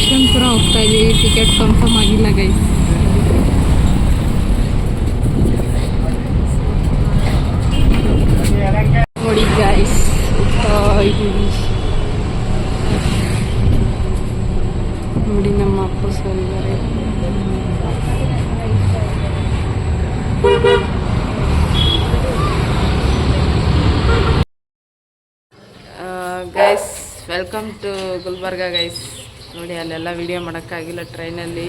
ಯಶವಂತಪುರ ಹೋಗ್ತಾ ಇದೀವಿ. Ticket confirm ಆಗಿಲ್ಲ ಗೈಸ್. ನೋಡಿ ಗೈಸ್, ಹೋಗ್ತಾ ಇದೀವಿ. ನೋಡಿ ನಮ್ಮ ಅಪ್ಪ ಸರ್ ಇದ್ದಾರೆ. Guys, welcome to Gulbarga guys. ನೋಡಿ ಅಲ್ಲೆಲ್ಲ ವಿಡಿಯೋ ಮಾಡೋಕ್ಕಾಗಿಲ್ಲ, ಟ್ರೈನಲ್ಲಿ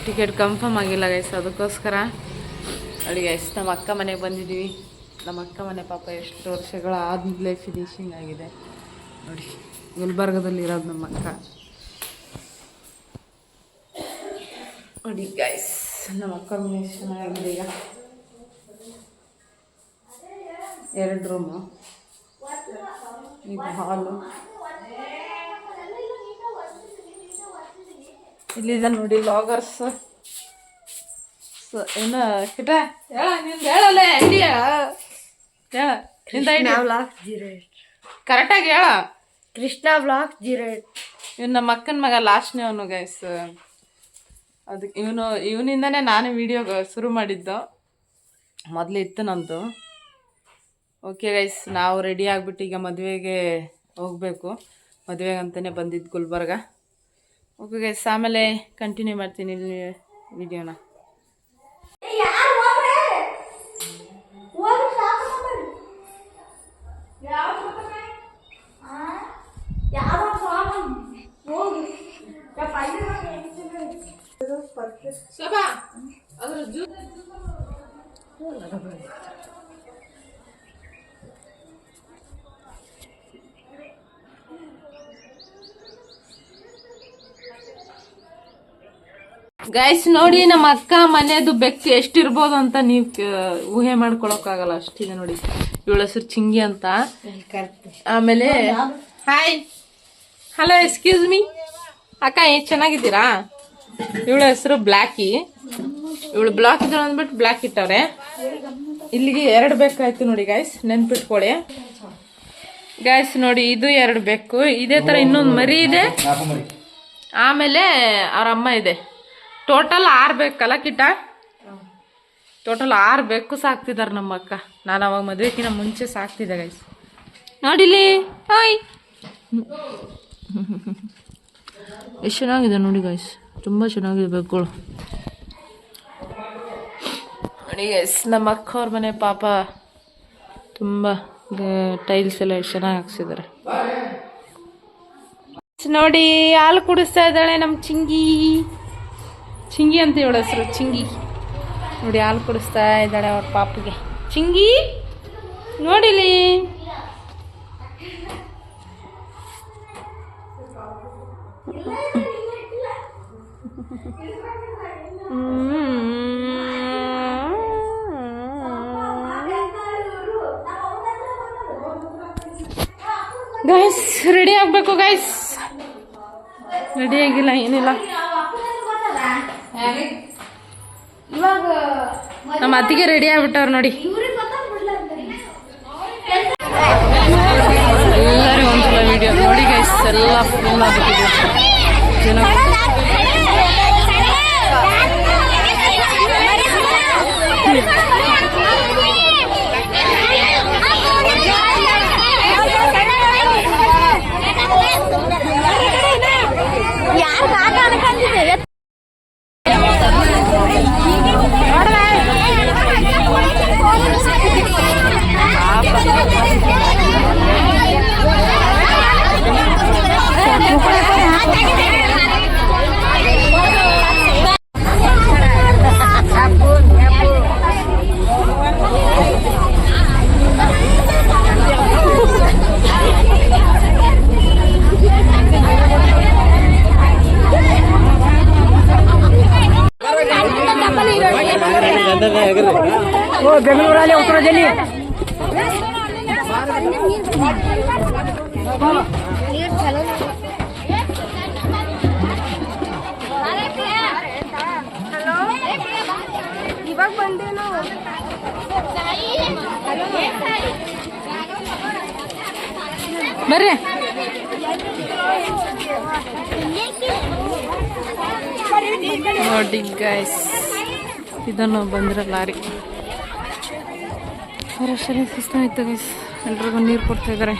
ಟಿಕೆಟ್ ಕನ್ಫರ್ಮ್ ಆಗಿಲ್ಲ ಗೈಸ್. ಅದಕ್ಕೋಸ್ಕರ ನೋಡಿ ಗೈಸ್, ನಮ್ಮ ಅಕ್ಕ ಮನೆಗೆ ಬಂದಿದ್ದೀವಿ. ನಮ್ಮ ಅಕ್ಕ ಮನೆ ಪಾಪ ಎಷ್ಟು ವರ್ಷಗಳ ಆದಮೇಲೆ ಫಿನಿಶಿಂಗ್ ಆಗಿದೆ. ನೋಡಿ ಗುಲ್ಬರ್ಗದಲ್ಲಿ ಇರೋದು ನಮ್ಮ ಅಕ್ಕ. ನೋಡಿ ಗೈಸ್, ನಮ್ಮ ಅಕ್ಕ ಮನೆ ಎಷ್ಟು ಚೆನ್ನಾಗಿದೆ. ಈಗ 2 ರೂಮು, ಇದು ಹಾಲು. ಇಲ್ಲಿದೆ ನೋಡಿ ಲಾಗರ್ಸ್. ಏನು ಕಿಟ ನಿಂದು ಹೇಳಲ್ಲ, ಐಡಿಯಾ ಹೇಳ. ಕರೆಕ್ಟಾಗಿ ಹೇಳ. ಕೃಷ್ಣ ವ್ಲಾಗ್ 08. ಇವ್ನು ನಮ್ಮ ಅಕ್ಕನ ಮಗ ಲಾಸ್ಟ್ನೇ ಅವನು ಗೈಸ್. ಅದಕ್ಕೆ ಇವನಿಂದನೇ ನಾನು ವಿಡಿಯೋ ಶುರು ಮಾಡಿದ್ದು. ಮೊದಲು ಇತ್ತು ನಂದು. ಓಕೆ ಗೈಸ್, ನಾವು ರೆಡಿ ಆಗಿಬಿಟ್ಟು ಈಗ ಮದುವೆಗೆ ಹೋಗಬೇಕು. ಮದುವೆಗೆ ಅಂತಲೇ ಬಂದಿದ್ದು ಗುಲ್ಬರ್ಗ. ಓಕೆ ಗೈಸ್, ಆಮೇಲೆ ಕಂಟಿನ್ಯೂ ಮಾಡ್ತೀನಿ ವಿಡಿಯೋನ. ಗೈಸ್ ನೋಡಿ, ನಮ್ಮ ಅಕ್ಕ ಮನೆಯದು ಬೆಕ್ಕು ಎಷ್ಟಿರ್ಬೋದು ಅಂತ ನೀವು ಊಹೆ ಮಾಡ್ಕೊಳಕ್ಕಾಗಲ್ಲ, ಅಷ್ಟಿದೆ ನೋಡಿ. ಇವಳ ಹೆಸರು ಚಿಂಗಿ ಅಂತ. ಆಮೇಲೆ ಹಾಯ್, ಹಲೋ, ಎಕ್ಸ್ಕ್ಯೂಸ್ ಮೀ ಅಕ್ಕ, ಚೆನ್ನಾಗಿದ್ದೀರಾ? ಇವಳ ಹೆಸರು ಬ್ಲ್ಯಾಕಿ. ಇವಳು ಬ್ಲಾಕ್ ಇದ್ದಾಳೆ ಅಂದ್ಬಿಟ್ಟು ಬ್ಲ್ಯಾಕ್ ಇಟ್ಟವ್ರೆ. ಇಲ್ಲಿಗೆ 2 ಬೇಕಾಯ್ತು ನೋಡಿ ಗೈಸ್, ನೆನ್ಪಿಟ್ಕೊಳ್ಳಿ ಗೈಸ್. ನೋಡಿ, ಇದು 2 ಬೇಕು. ಇದೇ ತರ ಇನ್ನೊಂದು ಮರಿ ಇದೆ. ಆಮೇಲೆ ಅವ್ರ ಅಮ್ಮ ಇದೆ. ಟೋಟಲ್ 6 ಬೇಕಲ್ಲ ಕಿಟ್ಟ? ಟೋಟಲ್ 6 ಬೇಕು ಸಾಕ್ತಿದ್ದಾರೆ ನಮ್ಮ ಅಕ್ಕ. ನಾನು ಅವಾಗ ಮದುವೆಕಿನ್ನ ಮುಂಚೆ ಸಾಕ್ತಿದ್ದೆ ಗೈಸ್. ನೋಡಿಲಿ, ಹಾಯ್, ಎಷ್ಟು ಚೆನ್ನಾಗಿದೆ ನೋಡಿ ಗೈಸ್, ತುಂಬ ಚೆನ್ನಾಗಿದೆ ಬೆಕ್ಕುಗಳು. ನೋಡಿ ಗೈಸ್, ನಮ್ಮ ಅಕ್ಕ ಅವ್ರ ಮನೆ ಪಾಪ ತುಂಬ ಟೈಲ್ಸ್ ಎಲ್ಲ ಎಷ್ಟು ಚೆನ್ನಾಗಿ ಹಾಕ್ಸಿದ್ದಾರೆ ನೋಡಿ. ಹಾಲು ಕುಡಿಸ್ತಾ ಇದ್ದಾಳೆ ನಮ್ಮ ಚಿಂಗಿ. ಚಿಂಗಿ ಅಂತ ಇವಳ ಹೆಸರು, ಚಿಂಗಿ. ನೋಡಿ ಹಾಲು ಕುಡಿಸ್ತಾ ಇದ್ದಾಳೆ ಅವ್ರ ಪಾಪಿಗೆ. ಚಿಂಗಿ ನೋಡಿಲಿ. ಗೈಸ್, ರೆಡಿ ಆಗಬೇಕು ಗೈಸ್. ರೆಡಿ ಆಗಿಲ್ಲ, ಏನಿಲ್ಲ. ನಮ್ಮ ಅತ್ತಿಗೆ ರೆಡಿ ಆಗ್ಬಿಟ್ಟವ್ರು ನೋಡಿ. ಎಲ್ಲರೂ ಒಂದ್ಸಲ ವಿಡಿಯೋ ನೋಡಿ ಗೈಸ್, ಎಲ್ಲ ಫುಲ್ ಆಗ್ಬಿಟ್ಟಿದೆ ಜನ. ಬೆಂಗಳೂರಲ್ಲಿ ಉತ್ತರದಲ್ಲಿ ಇವಾಗ ಬಂದೇನು ಬರ್ರಿ. ನೋಡಿ ಗೈಸ್, ಇದನ್ನು ಬಂದಿರೋ ಲಾರಿ ರಶಲ್ಲಿ ಸುಸ್ತಾಯ್ತು ಗೈಸ್. ಎಲ್ರಿಗೂ ನೀರು ಕೊಡ್ತಾ ಇದ್ದಾರೆ.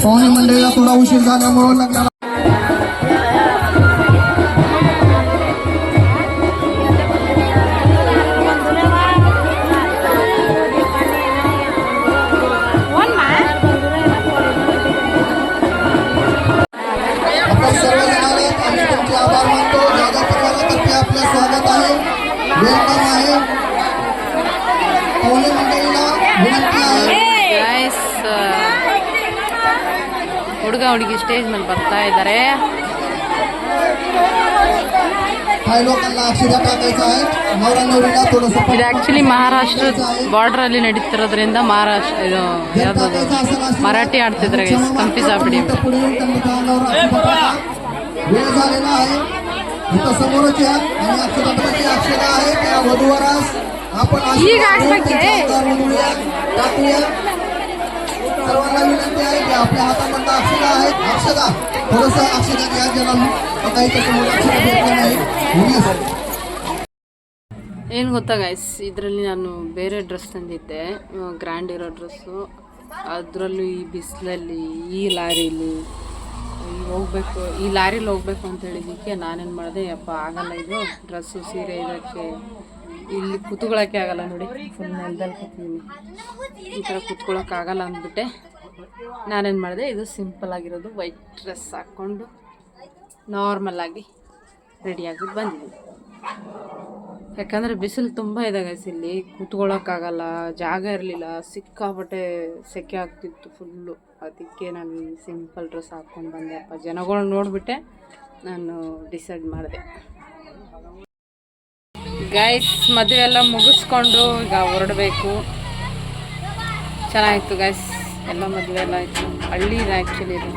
पाहुणे मंडळीला थोडा उशीर झाल्यामुळे लग्नाला आपण सर्वजण आले आणि तुमचे आभार मानतो. जाधव परिवारातर्फे आपलं स्वागत आहे, वेलकम आहे. पाहुणे मंडळीला विनंती आहे. ಹುಡುಗ ಹುಡುಗಿ ಸ್ಟೇಜ್ ಮೇಲೆ ಬರ್ತಾ ಇದ್ದಾರೆ. काही लोकांना अक्षिदा टाकायचं आहे. नवरा नवरीला थोडंसं ಇದು ಆಕ್ಚುಲಿ ಮಹಾರಾಷ್ಟ್ರ ಬಾರ್ಡರ್ ಅಲ್ಲಿ ನಡೀತಿರೋದ್ರಿಂದ ಮಹಾರಾಷ್ಟ್ರ ಇದು ಯಾವ್ದು ಮರಾಠಿ ಆಡ್ತಿದ್ರೆ ಕನ್ಫ್ಯೂಸ್ ಆಗ್ಬಿಡಿ. पुढे येऊन त्यांनी त्या अंगावर अक्षिदा टाका. वेळ झालेला आहे. इथं समोरच या आणि अक्षदाची अक्षदा आहे त्या वधूवरास आपण टाकूया. सर्वांना विनंती आहे की आपल्या हातामध्ये अक्षदा आहेत. अक्षदा थोडंसं अक्षदा घ्या, ज्याला काही त्याच्यामुळे अक्षदा भेटले नाही. ಏನು ಗೊತ್ತಾ ಗೈಸ್, ಇದರಲ್ಲಿ ನಾನು ಬೇರೆ ಡ್ರೆಸ್ ತಂದಿದ್ದೆ, ಗ್ರ್ಯಾಂಡ್ ಇರೋ ಡ್ರೆಸ್ಸು. ಅದರಲ್ಲೂ ಈ ಬಿಸಿಲಲ್ಲಿ ಈ ಲಾರಿಲಿ ಹೋಗ್ಬೇಕು, ಈ ಲಾರಿಲಿ ಹೋಗ್ಬೇಕು ಅಂತ ಹೇಳಿದ್ದಕ್ಕೆ ನಾನೇನು ಮಾಡಿದೆ, ಯಪ್ಪ ಆಗಲ್ಲ ಇದು ಡ್ರೆಸ್ಸು ಸೀರೆ ಇದಕ್ಕೆ ಇಲ್ಲಿ ಕೂತ್ಕೊಳ್ಳೋಕ್ಕೆ ಆಗಲ್ಲ. ನೋಡಿ ಫುಲ್ ನೆಲದಲ್ಲಿ ಕೂತಿದ್ದೀನಿ, ಈ ಥರ ಕೂತ್ಕೊಳ್ಳೋಕ್ಕಾಗಲ್ಲ ಅಂದ್ಬಿಟ್ಟೆ ನಾನೇನು ಮಾಡಿದೆ, ಇದು ಸಿಂಪಲ್ ಆಗಿರೋದು ವೈಟ್ ಡ್ರೆಸ್ ಹಾಕ್ಕೊಂಡು ನಾರ್ಮಲಾಗಿ ರೆಡಿಯಾಗಿದ್ದು ಬಂದಿದ್ದೀನಿ. ಯಾಕಂದರೆ ಬಿಸಿಲು ತುಂಬ ಇದೆ ಗೈಸ್, ಇಲ್ಲಿ ಕೂತ್ಕೊಳ್ಳೋಕ್ಕಾಗಲ್ಲ, ಜಾಗ ಇರಲಿಲ್ಲ, ಸಿಕ್ಕಾಪಟ್ಟೆ ಸೆಕೆ ಆಗ್ತಿತ್ತು ಫುಲ್ಲು. ಅದಕ್ಕೆ ನಾನು ಸಿಂಪಲ್ ಡ್ರೆಸ್ ಹಾಕ್ಕೊಂಡು ಬಂದೆ. ಅಪ್ಪ ಜನಗಳು ನೋಡಿಬಿಟ್ಟೆ ನಾನು ಡಿಸೈಡ್ ಮಾಡಿದೆ. ಗೈಸ್ ಮದುವೆ ಎಲ್ಲ ಮುಗಿಸ್ಕೊಂಡು ಈಗ ಹೊರಡಬೇಕು. ಚೆನ್ನಾಗಿತ್ತು ಗೈಸ್, ಎಲ್ಲ ಮದುವೆ ಎಲ್ಲ ಆಯಿತು. ಹಳ್ಳಿ ಇದೆ ಆ್ಯಕ್ಚುಲಿ, ಇದು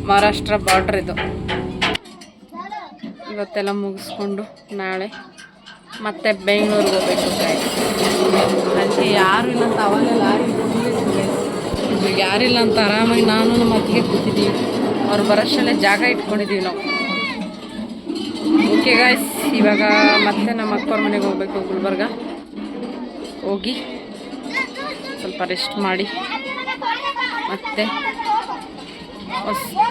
ಮಹಾರಾಷ್ಟ್ರ ಬಾರ್ಡ್ರ್ ಇದು. ಇವತ್ತೆಲ್ಲ ಮುಗಿಸ್ಕೊಂಡು ನಾಳೆ ಮತ್ತೆ ಬೆಂಗಳೂರಿಗೆ ಹೋಗ್ಬೇಕು ಗೈಸ್. ಅದಕ್ಕೆ ಯಾರು ಇಲ್ಲ ಅಂತ ಅವಾಗಲೇ ಲಾರಿ ಈಗ ಯಾರಿಲ್ಲ ಅಂತ ಆರಾಮಾಗಿ ನಾನು ನಮ್ಮ ಅತ್ತಿಗೆ ಕೂತಿದ್ದೀವಿ. ಅವ್ರು ಬರೋಷ್ಟಲ್ಲೇ ಜಾಗ ಇಟ್ಕೊಂಡಿದ್ದೀವಿ ನಾವು. ಓಕೆ ಗಾಯ್ಸ್, ಇವಾಗ ಮತ್ತೆ ನಮ್ಮ ಅಕ್ಕವ್ರ ಮನೆಗೆ ಹೋಗ್ಬೇಕು, ಗುಲ್ಬರ್ಗ. ಹೋಗಿ ಸ್ವಲ್ಪ ರೆಸ್ಟ್ ಮಾಡಿ ಮತ್ತೆ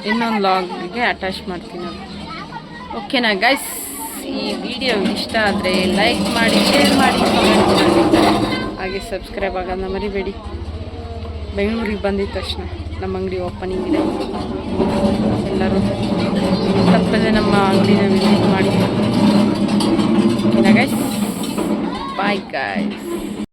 ಇನ್ನೊಂದು ಲಾಗಿಗೆ ಅಟ್ಯಾಚ್ ಮಾಡ್ತೀನಿ ನಾನು. ಓಕೆನಾ ಗೈಸ್, ಈ ವಿಡಿಯೋ ಇಷ್ಟ ಆದರೆ ಲೈಕ್ ಮಾಡಿ, ಶೇರ್ ಮಾಡಿ, ಕಮೆಂಟ್ ಮಾಡಿ, ಹಾಗೆ ಸಬ್ಸ್ಕ್ರೈಬ್ ಆಗೋದನ್ನ ಮರಿಬೇಡಿ. ಬೆಂಗಳೂರಿಗೆ ಬಂದಿದ್ದ ತಕ್ಷಣ ನಮ್ಮ ಅಂಗಡಿ ಓಪನಿಂಗ್ ಇದೆ, ಎಲ್ಲರೂ ತಪ್ಪದೆ ನಮ್ಮ ಅಂಗಡಿನ ವಿಸಿಟ್